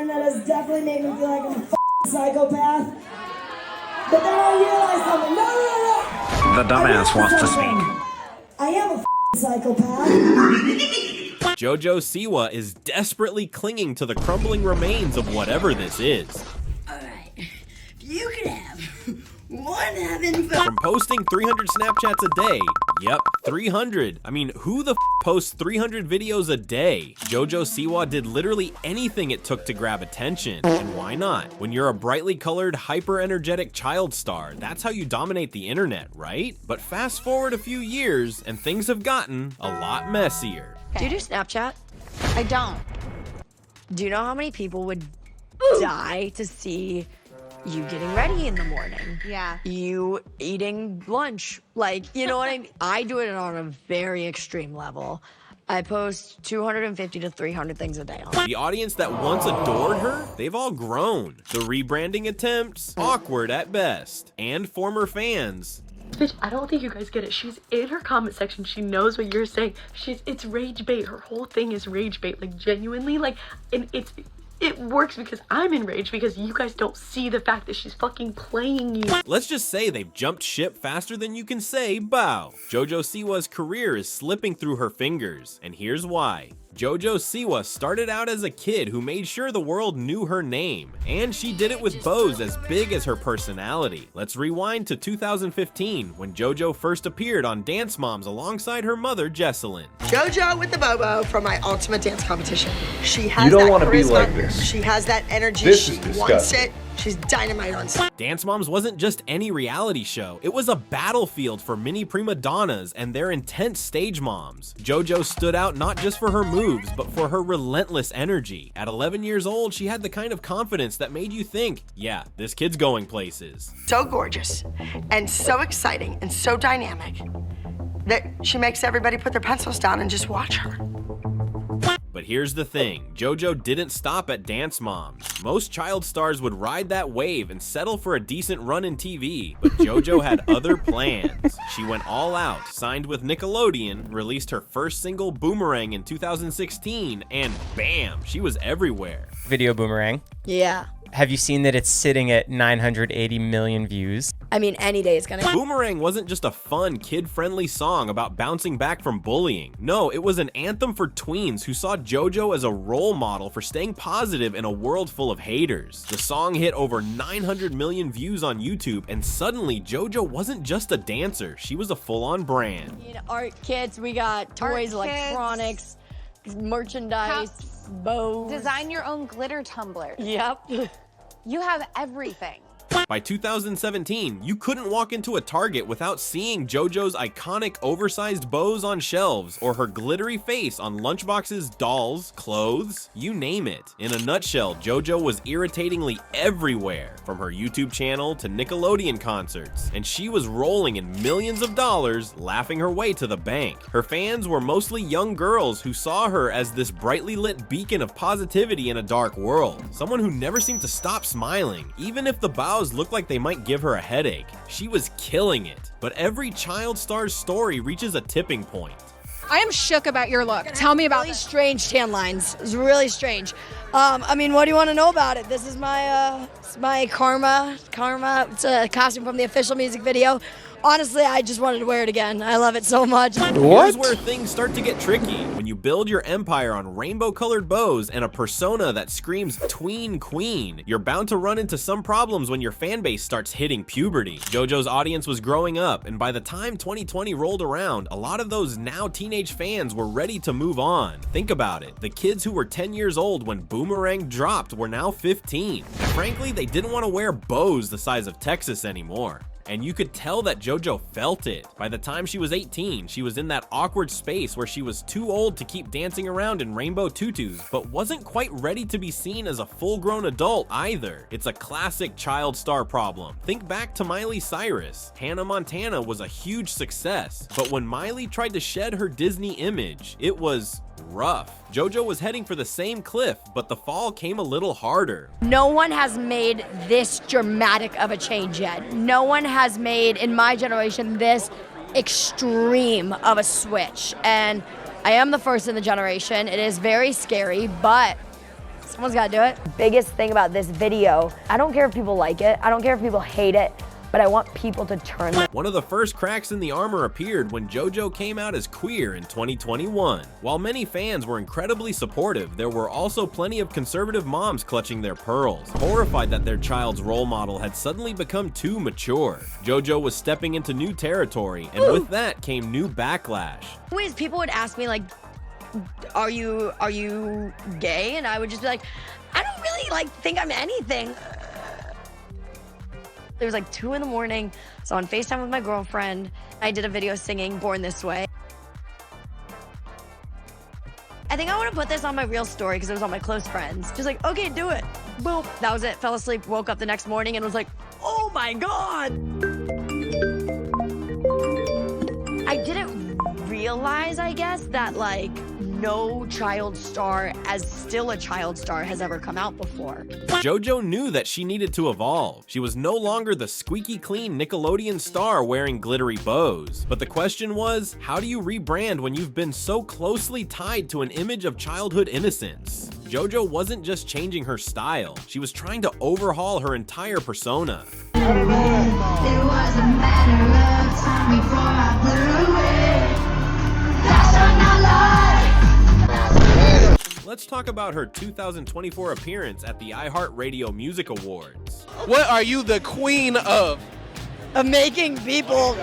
and that has definitely made me feel like I'm a f***ing psychopath. But then I realized something. No. The dumbass wants to speak. I am a f***ing psychopath. JoJo Siwa is desperately clinging to the crumbling remains of whatever this is. Alright, you could have one heaven for From posting 300 Snapchats a day, yep, 300. I mean, who the posts 300 videos a day? JoJo Siwa did literally anything it took to grab attention. And why not? When you're a brightly colored, hyper-energetic child star, that's how you dominate the internet, right? But fast forward a few years, and things have gotten a lot messier. Do you do Snapchat? I don't. Do you know how many people would die to see you getting ready in the morning? Yeah. You eating lunch. Like, you know what I mean? I do it on a very extreme level. I post 250 to 300 things a day on. The audience that once adored her, they've all grown. The rebranding attempts, awkward at best. And former fans, Bitch, I don't think you guys get it. She's in her comment section. She knows what you're saying. It's rage bait. Her whole thing is rage bait. Like, genuinely, like, and it works because I'm enraged because you guys don't see the fact that she's fucking playing you. let's just say they've jumped ship faster than you can say bow. JoJo Siwa's career is slipping through her fingers, and here's why. JoJo Siwa started out as a kid who made sure the world knew her name, and she did it with bows as big as her personality. Let's rewind to 2015, when JoJo first appeared on Dance Moms alongside her mother, Jesselyn. JoJo with the Bobo from my ultimate dance competition. She has You don't that wanna be charisma. like this. She has that energy. This She is wants disgusting. it. She's dynamite on stage. Dance Moms wasn't just any reality show, it was a battlefield for mini prima donnas and their intense stage moms. JoJo stood out not just for her moves, but for her relentless energy. At 11 years old, she had the kind of confidence that made you think, yeah, this kid's going places. So gorgeous and so exciting and so dynamic that she makes everybody put their pencils down and just watch her. But here's the thing, JoJo didn't stop at Dance Moms. Most child stars would ride that wave and settle for a decent run in TV, but JoJo had other plans. She went all out, signed with Nickelodeon, released her first single Boomerang in 2016, and bam, she was everywhere. Video Boomerang. Yeah. Have you seen that it's sitting at 980 million views? I mean, any day is gonna. Boomerang wasn't just a fun, kid-friendly song about bouncing back from bullying. No, it was an anthem for tweens who saw JoJo as a role model for staying positive in a world full of haters. The song hit over 900 million views on YouTube, and suddenly JoJo wasn't just a dancer, she was a full-on brand. You know, art kits, we got toys, Art kits. electronics, merchandise, Cups. bows. Design your own glitter tumbler. Yep. You have everything. By 2017, you couldn't walk into a Target without seeing JoJo's iconic oversized bows on shelves or her glittery face on lunchboxes, dolls, clothes, you name it. In a nutshell, JoJo was irritatingly everywhere, from her YouTube channel to Nickelodeon concerts, and she was rolling in millions of dollars, laughing her way to the bank. Her fans were mostly young girls who saw her as this brightly lit beacon of positivity in a dark world, someone who never seemed to stop smiling, even if the bows looked like they might give her a headache. She was killing it. But every child star's story reaches a tipping point. I am shook about your look. Tell me about Really this. strange tan lines. It's really strange. I mean, what do you want to know about it? This is my Karma. It's a costume from the official music video. Honestly, I just wanted to wear it again. I love it so much. Here's where things start to get tricky. When you build your empire on rainbow-colored bows and a persona that screams tween queen, you're bound to run into some problems when your fan base starts hitting puberty. JoJo's audience was growing up, and by the time 2020 rolled around, a lot of those now teenage fans were ready to move on. Think about it. The kids who were 10 years old when Boomerang dropped were now 15. And frankly, they didn't want to wear bows the size of Texas anymore. And you could tell that JoJo felt it. By the time she was 18, she was in that awkward space where she was too old to keep dancing around in rainbow tutus, but wasn't quite ready to be seen as a full-grown adult either. It's a classic child star problem. Think back to Miley Cyrus. Hannah Montana was a huge success, but when Miley tried to shed her Disney image, it was rough. JoJo was heading for the same cliff, but the fall came a little harder. No one has made this dramatic of a change yet. No one has made, in my generation, this extreme of a switch. And I am the first in the generation. It is very scary, but Someone's gotta do it. Biggest thing about this video, I don't care if people like it, I don't care if people hate it, but I want people to turn. One of the first cracks in the armor appeared when JoJo came out as queer in 2021. While many fans were incredibly supportive, there were also plenty of conservative moms clutching their pearls, horrified that their child's role model had suddenly become too mature. JoJo was stepping into new territory, and with that came new backlash. Always people would ask me like, are you gay? And I would just be like, I don't really like think I'm anything. It was like 2 in the morning, so on FaceTime with my girlfriend, I did a video singing Born This Way. I think I want to put this on my real story because it was on my close friends. Just like, okay, do it. Boom. That was it. Fell asleep, woke up the next morning and was like, oh my God. I didn't realize, I guess, that like no child star as still a child star has ever come out before. JoJo knew that she needed to evolve. She was no longer the squeaky clean Nickelodeon star wearing glittery bows. But the question was, how do you rebrand when you've been so closely tied to an image of childhood innocence? JoJo wasn't just changing her style, she was trying to overhaul her entire persona. There was a matter of time before I blew away. Passion I lied. Let's talk about her 2024 appearance at the iHeartRadio Music Awards. What are you the queen of? Making people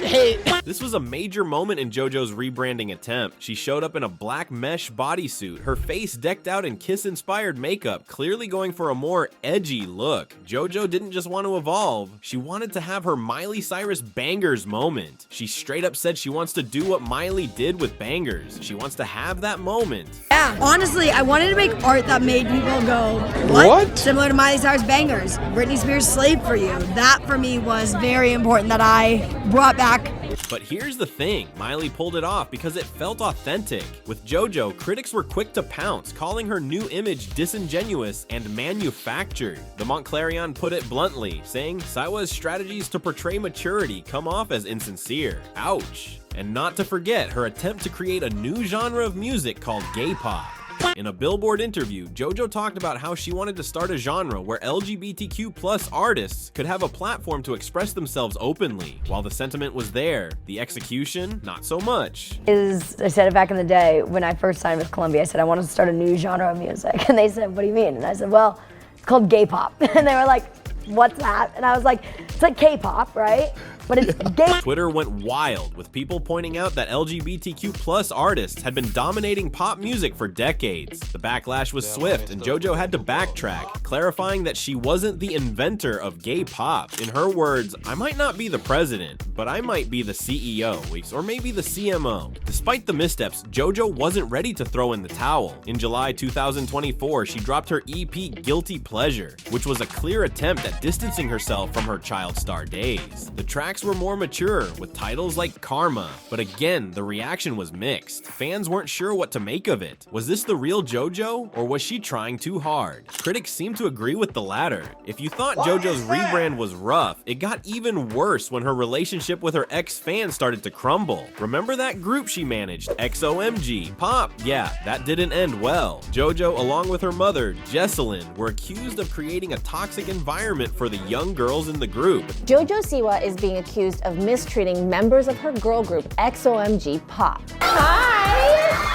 hate. This was a major moment in JoJo's rebranding attempt. She showed up in a black mesh bodysuit, her face decked out in Kiss-inspired makeup, clearly going for a more edgy look. JoJo didn't just want to evolve, she wanted to have her Miley Cyrus Bangers moment. She straight up said she wants to do what Miley did with Bangers. She wants to have that moment. Yeah, honestly, I wanted to make art that made people go, what? Similar to Miley Cyrus Bangers, Britney Spears' Slave for You. That for me was very important that I brought back. But here's the thing, Miley pulled it off because it felt authentic. With JoJo, critics were quick to pounce, calling her new image disingenuous and manufactured. The Montclarion put it bluntly, saying Siwa's strategies to portray maturity come off as insincere. Ouch. And not to forget her attempt to create a new genre of music called gay pop. In a Billboard interview, JoJo talked about how she wanted to start a genre where LGBTQ+ artists could have a platform to express themselves openly. While the sentiment was there, the execution, not so much. I said it back in the day when I first signed with Columbia. I said I wanted to start a new genre of music. And they said, what do you mean? And I said, well, it's called gay pop. And they were like, what's that? And I was like, it's like K-pop, right? But it's gay. Twitter went wild, with people pointing out that LGBTQ+ artists had been dominating pop music for decades. The backlash was swift, and JoJo had to backtrack, clarifying that she wasn't the inventor of gay pop. In her words, I might not be the president, but I might be the CEO, or maybe the CMO. Despite the missteps, JoJo wasn't ready to throw in the towel. In July 2024, she dropped her EP Guilty Pleasure, which was a clear attempt at distancing herself from her child star days. The tracks were more mature, with titles like Karma, but again, the reaction was mixed. Fans weren't sure what to make of it. Was this the real JoJo, or was she trying too hard? Critics seem to agree with the latter. If you thought JoJo's rebrand was rough, it got even worse when her relationship with her ex-fans started to crumble. Remember that group she managed, XOMG, Pop? Yeah, that didn't end well. JoJo, along with her mother, Jesselyn, were accused of creating a toxic environment for the young girls in the group. JoJo Siwa is being accused of mistreating members of her girl group, XOMG Pop. Hi!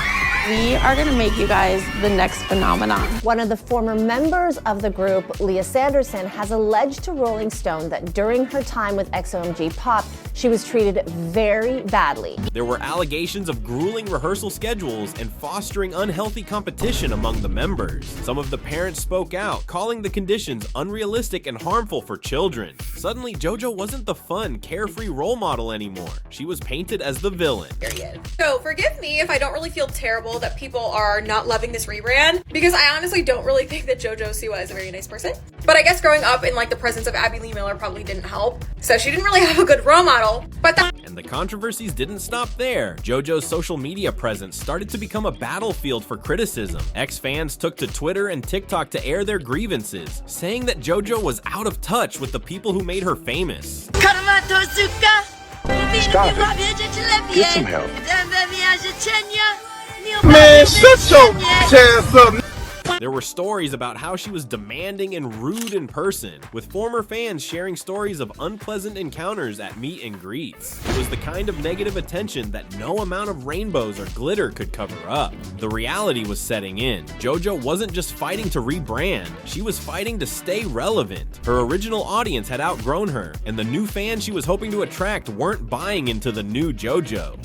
We are gonna make you guys the next phenomenon. One of the former members of the group, Leah Sanderson, has alleged to Rolling Stone that during her time with XOMG Pop, she was treated very badly. There were allegations of grueling rehearsal schedules and fostering unhealthy competition among the members. Some of the parents spoke out, calling the conditions unrealistic and harmful for children. Suddenly, JoJo wasn't the fun, carefree role model anymore. She was painted as the villain. So forgive me if I don't really feel terrible that people are not loving this rebrand, because I honestly don't really think that JoJo Siwa is a very nice person. But I guess growing up in like the presence of Abby Lee Miller probably didn't help. So she didn't really have a good role model. And the controversies didn't stop there. JoJo's social media presence started to become a battlefield for criticism. Ex-fans took to Twitter and TikTok to air their grievances, saying that JoJo was out of touch with the people who made her famous. Stop it. Get some help. Man, shut your ass up. There were stories about how she was demanding and rude in person, with former fans sharing stories of unpleasant encounters at meet and greets. It was the kind of negative attention that no amount of rainbows or glitter could cover up. The reality was setting in. JoJo wasn't just fighting to rebrand, she was fighting to stay relevant. Her original audience had outgrown her, and the new fans she was hoping to attract weren't buying into the new JoJo.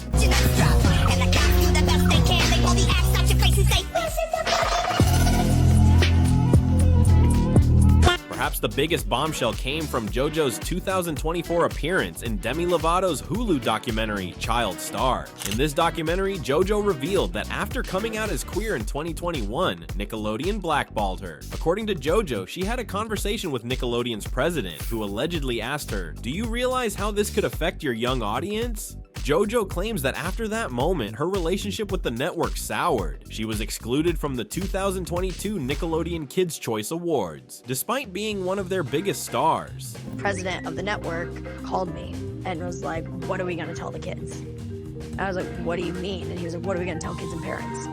Perhaps the biggest bombshell came from JoJo's 2024 appearance in Demi Lovato's Hulu documentary, Child Star. In this documentary, JoJo revealed that after coming out as queer in 2021, Nickelodeon blackballed her. According to JoJo, she had a conversation with Nickelodeon's president, who allegedly asked her, "Do you realize how this could affect your young audience?" JoJo claims that after that moment, her relationship with the network soured. She was excluded from the 2022 Nickelodeon Kids' Choice Awards, despite being one of their biggest stars. President of the network called me and was like, "What are we gonna tell the kids?" And I was like, "What do you mean?" And he was like, "What are we gonna tell kids and parents?"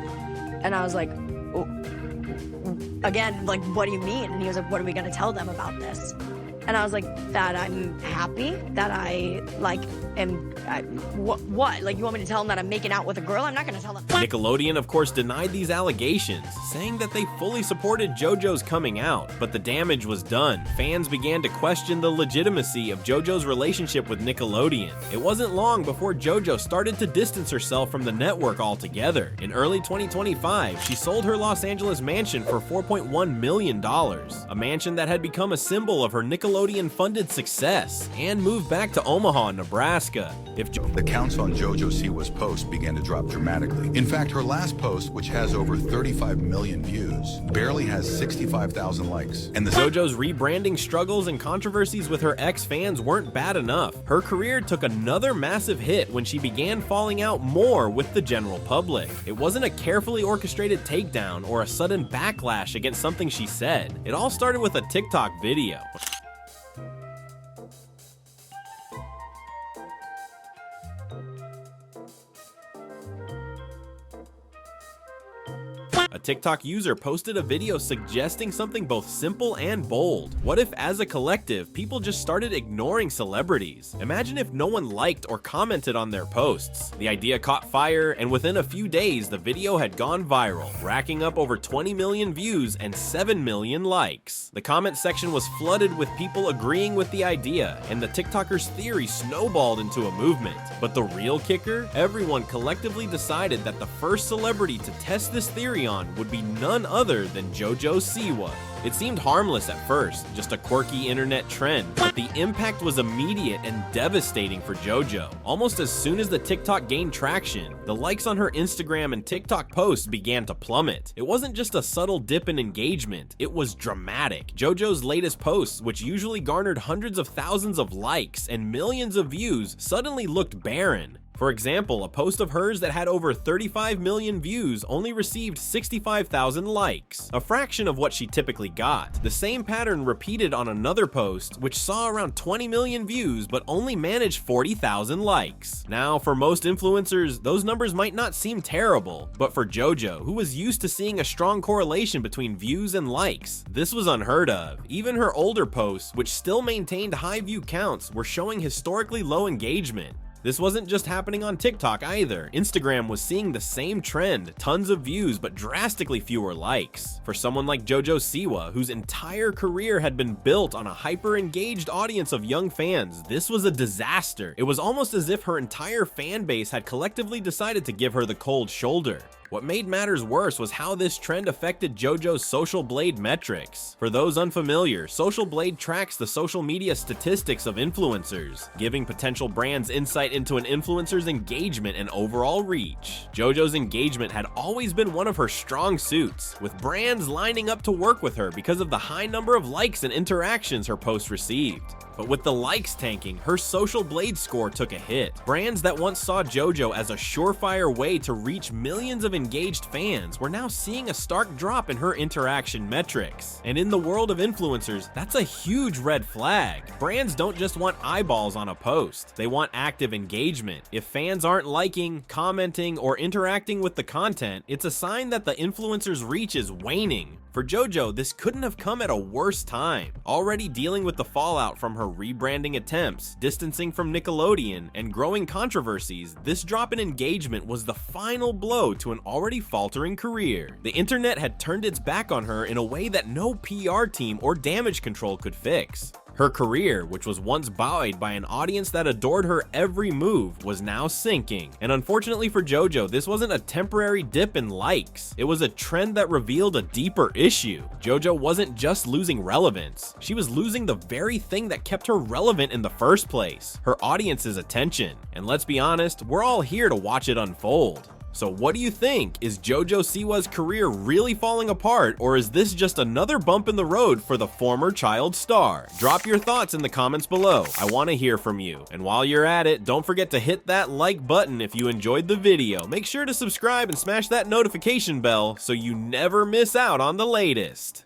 And I was like, oh. Again, like, "What do you mean?" And he was like, "What are we gonna tell them about this?" And I was like, "That I'm happy, that I, like, what? Like, you want me to tell them that I'm making out with a girl? I'm not gonna tell them." Nickelodeon, of course, denied these allegations, saying that they fully supported JoJo's coming out, but the damage was done. Fans began to question the legitimacy of JoJo's relationship with Nickelodeon. It wasn't long before JoJo started to distance herself from the network altogether. In early 2025, she sold her Los Angeles mansion for $4.1 million, a mansion that had become a symbol of her Nickelodeon-funded success, and moved back to Omaha, Nebraska. The counts on JoJo Siwa's post began to drop dramatically. In fact, her last post, which has over 35 million views, barely has 65,000 likes. And JoJo's rebranding struggles and controversies with her ex-fans weren't bad enough. Her career took another massive hit when she began falling out more with the general public. It wasn't a carefully orchestrated takedown or a sudden backlash against something she said. It all started with a TikTok video. A TikTok user posted a video suggesting something both simple and bold. What if, as a collective, people just started ignoring celebrities? Imagine if no one liked or commented on their posts. The idea caught fire, and within a few days, the video had gone viral, racking up over 20 million views and 7 million likes. The comment section was flooded with people agreeing with the idea, and the TikToker's theory snowballed into a movement. But the real kicker? Everyone collectively decided that the first celebrity to test this theory on would be none other than JoJo Siwa. It seemed harmless at first, just a quirky internet trend, but the impact was immediate and devastating for JoJo. Almost as soon as the TikTok gained traction, the likes on her Instagram and TikTok posts began to plummet. It wasn't just a subtle dip in engagement, it was dramatic. JoJo's latest posts, which usually garnered hundreds of thousands of likes and millions of views, suddenly looked barren. For example, a post of hers that had over 35 million views only received 65,000 likes, a fraction of what she typically got. The same pattern repeated on another post, which saw around 20 million views but only managed 40,000 likes. Now, for most influencers, those numbers might not seem terrible, but for JoJo, who was used to seeing a strong correlation between views and likes, this was unheard of. Even her older posts, which still maintained high view counts, were showing historically low engagement. This wasn't just happening on TikTok either. Instagram was seeing the same trend, tons of views but drastically fewer likes. For someone like JoJo Siwa, whose entire career had been built on a hyper-engaged audience of young fans, this was a disaster. It was almost as if her entire fan base had collectively decided to give her the cold shoulder. What made matters worse was how this trend affected JoJo's Social Blade metrics. For those unfamiliar, Social Blade tracks the social media statistics of influencers, giving potential brands insight into an influencer's engagement and overall reach. JoJo's engagement had always been one of her strong suits, with brands lining up to work with her because of the high number of likes and interactions her posts received. But with the likes tanking, her Social Blade score took a hit. Brands that once saw JoJo as a surefire way to reach millions of engaged fans were now seeing a stark drop in her interaction metrics. And in the world of influencers, that's a huge red flag. Brands don't just want eyeballs on a post, they want active engagement. If fans aren't liking, commenting, or interacting with the content, it's a sign that the influencer's reach is waning. For JoJo, this couldn't have come at a worse time. Already dealing with the fallout from her rebranding attempts, distancing from Nickelodeon, and growing controversies, this drop in engagement was the final blow to an already faltering career. The internet had turned its back on her in a way that no PR team or damage control could fix. Her career, which was once buoyed by an audience that adored her every move, was now sinking. And unfortunately for JoJo, this wasn't a temporary dip in likes. It was a trend that revealed a deeper issue. JoJo wasn't just losing relevance. She was losing the very thing that kept her relevant in the first place, her audience's attention. And let's be honest, we're all here to watch it unfold. So what do you think? Is JoJo Siwa's career really falling apart, or is this just another bump in the road for the former child star? Drop your thoughts in the comments below. I want to hear from you. And while you're at it, don't forget to hit that like button if you enjoyed the video. Make sure to subscribe and smash that notification bell so you never miss out on the latest.